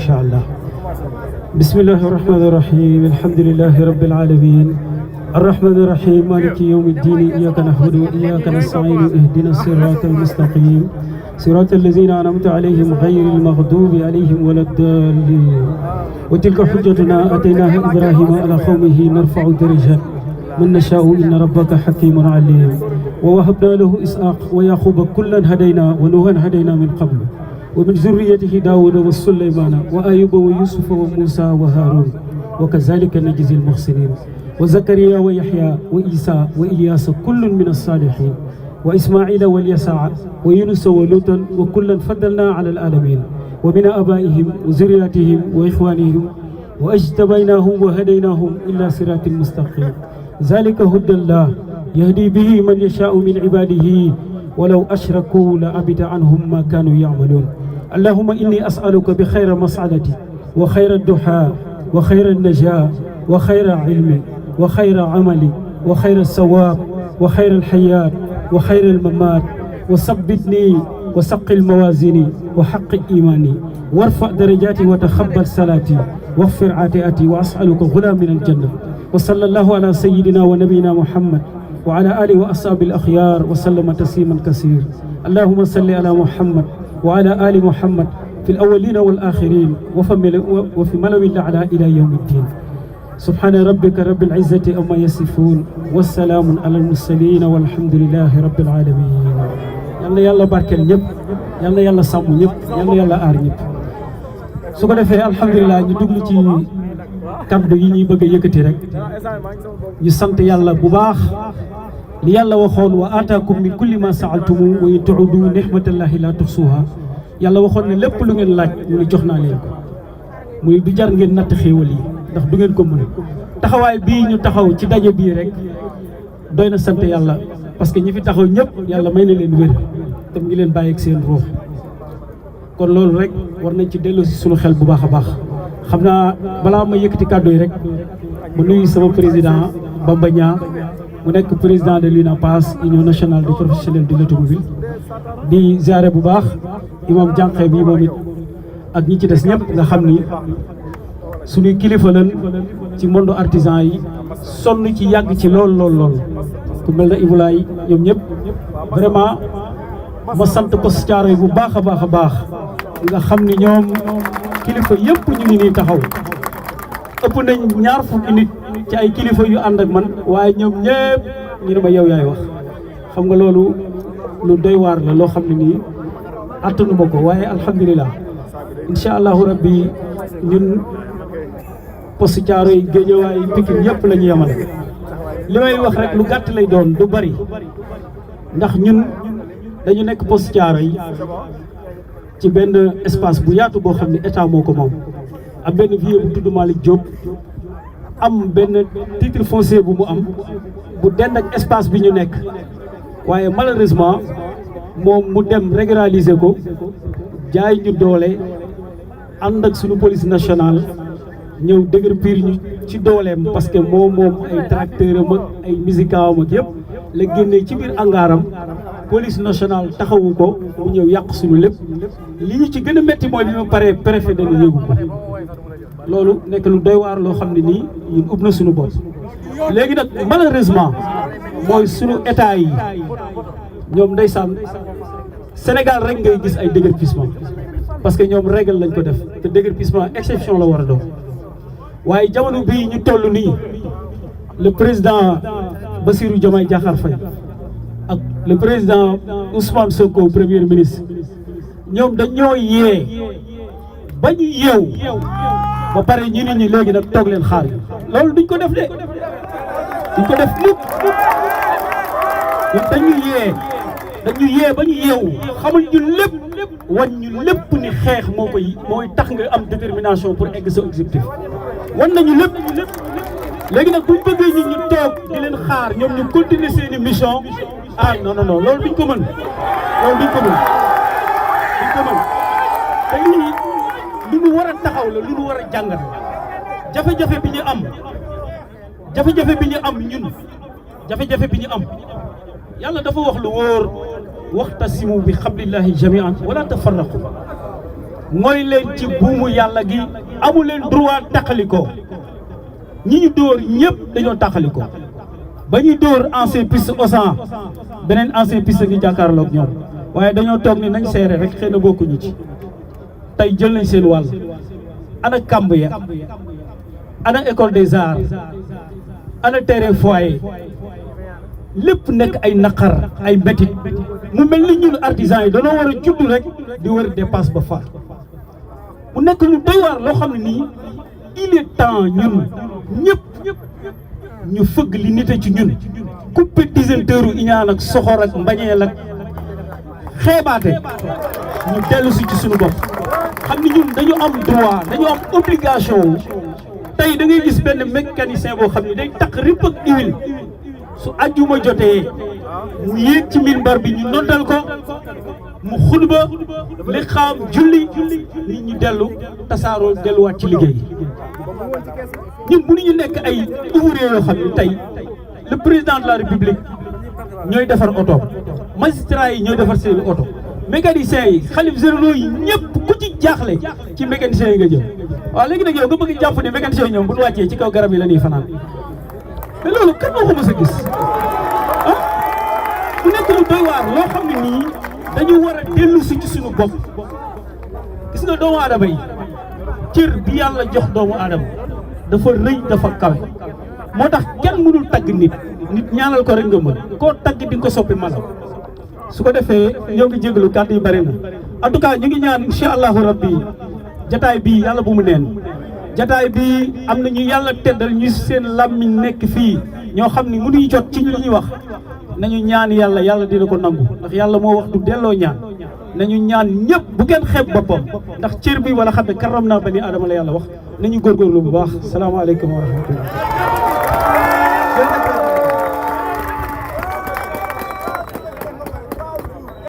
شاء الله. بسم الله الرحمن الرحيم الحمد لله رب العالمين الرحمن الرحيم مالك يوم الدين إياك نعبد وإياك نستعين اهدنا الصراط المستقيم صراط الذين أنعمت عليهم غير المغضوب عليهم ولا الضالين وتلك حجتنا آتيناها إبراهيم على قومه نرفع درجات من نشاء إن ربك حكيم عليم ووهبنا له إسحاق ويعقوب كلا هدينا ونوحا هدينا من قبل ومن ذريته داود وسليمان وأيوب ويوسف وموسى وهارون وكذلك نجزي المحسنين وزكريا ويحيى وإيسى وإلياس كل من الصالحين وإسماعيل واليسع ويونس ولوطا وكلا فضلنا على العالمين ومن آبائهم وذرياتهم وإخوانهم وأجتبيناهم وهديناهم إلى صراط مستقيم ذلك هدى الله يهدي به من يشاء من عباده ولو أشركوا لعبد عنهم ما كانوا يعملون اللهم إني أسألك بخير مسعدتي وخير الدحاء وخير النجاة وخير علم وخير عمل وخير الثواب وخير الحياة وخير الممات وثبتني وسق الموازين وحق إيماني وارفع درجاتي وتخبل صلاتي واغفر عاتئتي وأسألك غلام من الجنة وصلى الله على سيدنا ونبينا محمد وعلى آله وأصحابه الأخيار وسلم تسليما كثيرا اللهم صل على محمد وعلى آل محمد في الأولين والآخرين وفي ملو الأعلى إلى يوم الدين سبحان ربك رب العزة أما يصفون والسلام على المرسلين والحمد لله رب العالمين yàlla yàlla barkeel ñëpp yàlla yàlla sàmm ñëpp yàlla yàlla aar ñëpp su ko defee alhamdulilah ñu duglu ci kaddu yi ñuy bëgg a yëkkati rek ñu sant yàlla bu baax li yàlla waxoon wa aataakum min kulli ma saaltumu wa in tuudu nihmatallahi la tuhsuha yàlla waxoon ne lépp lu ngeen laaj mu ne jox naa leen ko muy du jar ngeen natt xéewal yi ndax du ngeen ko mën taxawaay bii ñu taxaw ci daje bii rek doy na sant yàlla parce que ñi fi taxaw ñëpp yàlla may na leen wér te mu ngi leen bàyyi ak seen ruux kon loolu rek war nañ ci delloo si sunu xel bu baax a baax xam naa balaa ma yëkkati kàddu yi rek mu nuyu sama président Bamba Niang mu nekk président de l'UNAPAS Union nationale des professionnels de l'automobile di ziare bu baax imam jànqe bi moom it ak ñi ci des ñëpp nga xam ni suñuy kilifa lañ ci monde artisan yi sonn ci yàgg ci lool ku mel na Ibulaay ñoom ñëpp vraiment ma sant ko si caaro yi bu baax a baax nga xam ni ñoom kilifa yëpp ñu ngi nii taxaw ëpp nañ 2 fukki nit ci ay kilifa yu ànd ak man waaye ñoom ñëpp ñu ne ma yow yaay wax xam nga loolu lu doy waar la loo xam ne nii attanu ma ko waaye alhamdulilah incha allahu rabbi ñun poste caaro yi Géejawaay Pikine yëpp la ñu yemale li may wax rek lu gàtt lay doon du bari ndax ñun dañu nekk poste caaro yi ci benn espace bu yaatu boo xam ne état moo ko moom am benn vieux bu tudd Malick Diop am benn titre foncier bu mu am bu dend ak espace bi ñu nekk waaye malheureusement moom mu dem régulariser ko jaay ñu doole ànd ak suñu police nationale ñëw dëgër piir ñu ci dooleem parce que moom ay tracteur am ak ay musicam ak yëpp la génnee ci biir angaaram police nationale taxawu ko mu ñëw yàq suñu lépp li ñu ci gën a métti mooy li ñu paree préfet dañu yëgu ko loolu nekk lu doy waar loo xam ne nii ñun ub na suñu bopp léegi nag malheureusement mooy suñu état yi ñoom ndeysaan Sénégal rek ngay gis ay déguerpissement parce que ñoom règle lañ ko def te déguerpissement exception la war a doon waaye jamono bii ñu toll nii le président Bassirou Diomaye Diakhar Faye ak le président Ousmane Sonko premier ministre ñoom dañoo yee ba ñu yeew ba pare ñu nit ñi léegi nag toog leen xaar yi loolu duñ ko def de duñ ko def mukk ñoom dañu yee ba ñu yeewu xamal ñu lépp wan ñu lépp ni xeex mooy tax nga am détermination pour egg sa objectif wan nañu lépp léegi nag buñ bëggee ñi ñu toog di leen xaar ñoom ñu continuer seeni mission non loolu duñ ko mën te lii lu ñu war a taxaw la lu ñu war a jàngat jafe-jafe bi ñu am ñun jafe-jafe bi ñu am yàlla dafa wax lu wóor waxtasimu bi xablillahi jamian wala tafarraqu mooy leen ci buumu yàlla gi amu leen droit taqalikoo ñi ñu dóor ñëpp dañoo taqalikoo ba ñuy dóor ancien piste Auchan beneen ancien piste ngi jàkkaarloog ñoom waaye dañoo toog ni nañ seere rek xëy na bokkuñu ci tey jël nañ seen wàll ana kamb ya ana école des arts ana terrain foyer lépp nekk ay naqar ay métit mu mel ni ñun artisans yi dañoo war a judd rek di wër dépasse ba far mu nekk lu doy waar loo xam ne nii il est temps ñun ñëpp ñu fëgg li nite ci ñun coupé disanteuru iñaan ak soxor ak mbañeel ak xeebaate ñu dellu si ci suñu bopp xam ni ñun dañu am droit dañu am obligation tey da ngay gis benn mécanicien boo xam ne day takk ripp ak huile su àjjuma jotee mu yéeg ci minbar bi ñu noddal ko mu xutba li xam julli nit ñi dellu tasaaroo delluwaat ci liggéey ñun mënuñu nekk ay ouvrier yoo xam ne tey le président de la république ñooy defar oto magistrat yi ñooy defar seen oto mécaniciens yi xalif généraux yi ñëpp ku ci jaaxle ci mécaniciens yi nga jëm waaw léegi nag yow nga bëgg jàpp ne mécaniciens yi ñoom bu ñu wàccee ci kaw garab yi la ñuy fanaan mais loolu kan moo ko mës a gis ah mu nekk lu doy waar loo xam ne nii dañu war a dellu si ci suñu bopp gis nga doomu aadama yi cër bi yàlla jox doomu aadama dafa rëy dafa kawe moo tax kenn mënul tagg nit ñaanal ko rek nga mën koo tagg di nga ko soppi mala su ko defee ñoo ngi jégalu kàddu yu bëri na en tout cas ñu ngi ñaan incha allahu rabbi jataay bii yàlla bu mu neen jataay bi am na ñu yàlla teddal ñu seen làmmiñ nekk fii ñoo xam ni mënuñu jot ci li ñuy wax nañu ñaan yàlla yàlla dina ko nangu ndax yàlla moo wax du delloo ñaan nañu ñaan ñëpp bu kenn xeeb boppam ndax cër bi wala xam ne karam naa bani aadama la yàlla wax nañu góorgóorlu bu baax salaamaaleykum wa rahmatullah